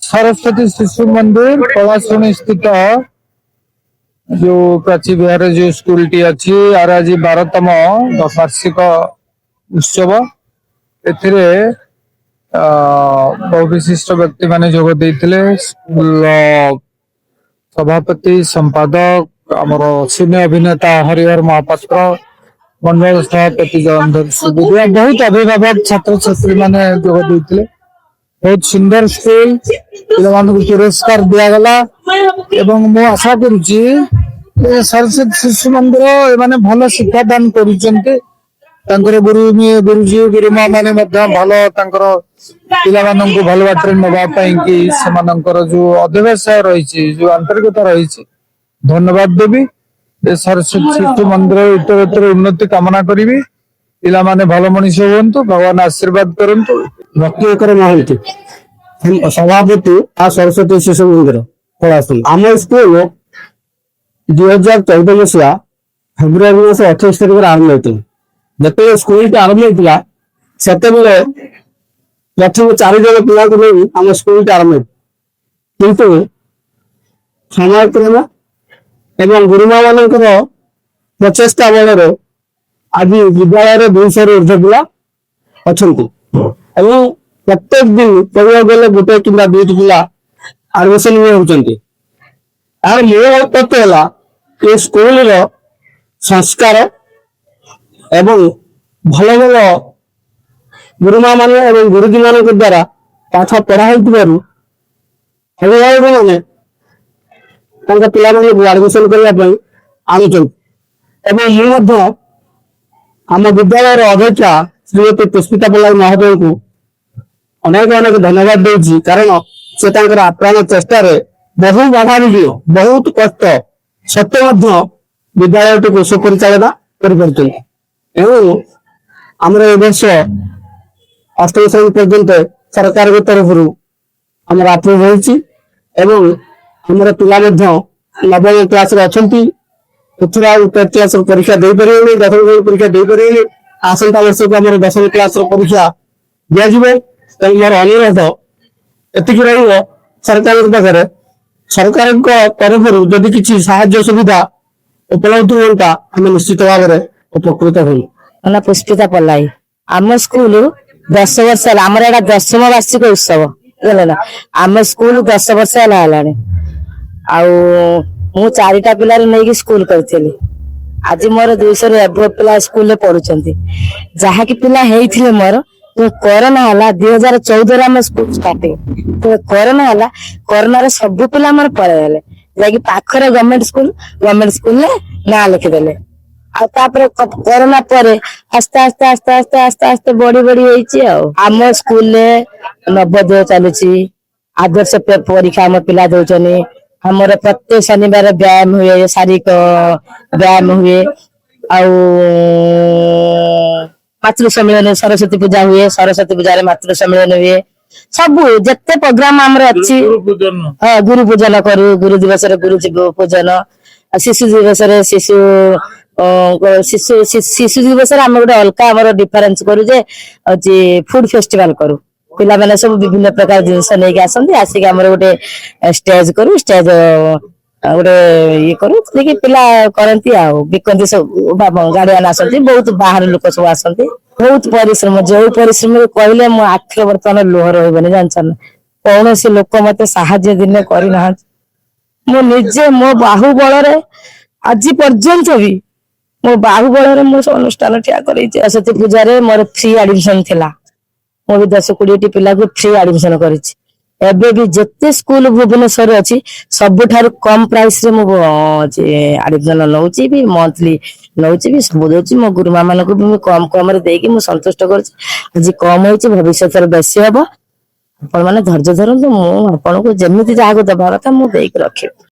सरस्वती शिशु मंदिर पलाशुणी स्थित जो प्राची विहार जो स्कूल टी अच्छी आर आज 12तम वार्षिक उत्सव एथिरे बहु विशिष्ट व्यक्ति माने जोग देइथिले स्कूल सभापति संपादक आमर सिने अभिनेता हरिहर महापात्र मंडल सभापति जलंधर सुबुदिया बहुत अभिभावक छात्र छात्री माने जोग देइथिले बहुत सुंदर स्कूल पुरस्कार दिगला एवं मु आशा करुची सरस्वती शिशु मंदिर एमाने भल शिक्षादान करुचंते गुरुजी गुरुमा माने भल पिला भल बाटर नापी जो अध्यवसाय रही जो आंतरिकता रही धन्यवाद देवी सरस्वती शिशु मंदिर इतर उन्नति कामना करी पिला माने भल मनीष हूँ भगवान आशीर्वाद करंतु रत्नाकर महांती सभापति आ सरस्वती शिशु मंदिर पलाशुणी आम स्कूल 2014 मसीहा फेब्रुआरी मास 28 तारिख आरंभ होता जो स्कूल टी आरंभ होता से प्रथम 4 जन पिला को नहीं आम स्कूल टी आरंभ किंतु समाजक्रम एवं गुरुमा मान प्रचेषा बल आज विद्यालय 200 ऊर्ध पिला अच्छा प्रत्येक दिन कहवा गले गोटे कि 2टी पिला एडमिशन होती यार मूल तत्व है स्कूल संस्कार एवं भल भल गुरुमा मान गुरुजी मान द्वारा पाठ पढ़ाई अभिभावक मैंने पिला एडमिशन करने आनुंट आम विद्यालय अध्यक्षा श्रीमती पुष्पिता पल्लाई महोदय को अनेक अनेक धन्यवाद देउछि कारण से आप्राण चेष्टा बहु बाधा भी बहुत कष्ट सत्य विद्यालय टी सुपरिचालना कर वर्ष 8म श्रेणी पर्यंत सरकार की तरफ आम अप्रूव होमर पिला नवम क्लास अच्छा क्लास परीक्षा दे पारे 10वीं परीक्षा दे पारे आसंता वर्ष को आम 10वीं क्लास परीक्षा दिज्व मोर अनुरोध एतिक सरकार पाखे सरकार तरफ जदि किसी साहाय्य सुविधा उपलब्ध होता हमें निश्चित भाव में उपकृत हो। पुष्पिता पल्लाई आम स्कूल 10 वर्ष आम 10म वार्षिक उत्सव ना आम स्कूल 10 वर्ष है मु 4टा पिला नहीं स्कूल करी आज मोर 200 एभव पिला स्कूल पढ़ुंट जहाँकि पिला होते मोर कोरोना है 2014 आम स्कूल स्टार्टिंग कोरोना है कोरोना सब पिला मोर पलैले जाकि पाखरे गवर्नमेंट स्कूल ना लिखिदेले कोरोना पर आस्ते आस्ते आस्ते आस्ते आस्ते आस्ते बढ़ी बढ़ी आम स्कूल नवोदय चलुची आदर्श परीक्षा आम पिला दौरान हमर प्रत्येक शनिवार व्यायाम हुए शारीरिक व्यायाम हुए मातृ सम्मेलन सरस्वती पूजा हुए सरस्वती पूजा मातृ सम्मेलन हुए सब जिते प्रोग्राम आमर अच्छी गुरु पूजन करू गुरु दिवस गुरु पूजन शिशु दिवस शिशु शिशु दिवस आम गोटे अलका आम डिफरेन्स करू फूड फेस्टिवल करू पिला माने सब विभिन्न प्रकार जिनस नहीं आसती आसिक आम गोटे स्टेज करू स्टेज गोटे ये करू कि पिला करती बिकती सब गाड़ियान आसती बहुत बाहर लोक सब आसती बहुत परिश्रम जो परिश्रम कहले मो आखिर बर्तमान लुह रही जानसन कौन से लोक मत साहाଯ୍य दिने करना मो निजे मो बाहुबल आज पर्यंत भी मो बाहुबल मो अनुष्ठान ठिया कर सरस्वती पूजा मोर फ्री एडमिशन थिला मो भी 10-20 पिला को फ्री एडमिशन कर एबे भी जिते स्कूल भुवनेश्वर अच्छी सबुठार कम प्राइस रे मो एडमिशन नौची भी मंथली नौची भी सब दउची मो गुरुमा मान को भी कम कम रे देकी मो संतुष्ट करछि आज कम होइछि भविष्यत रे बेसी हबो आपण माने धैर्य धरंतु मो आपण को जेमिति जागो दबा कथा मो देक रखि।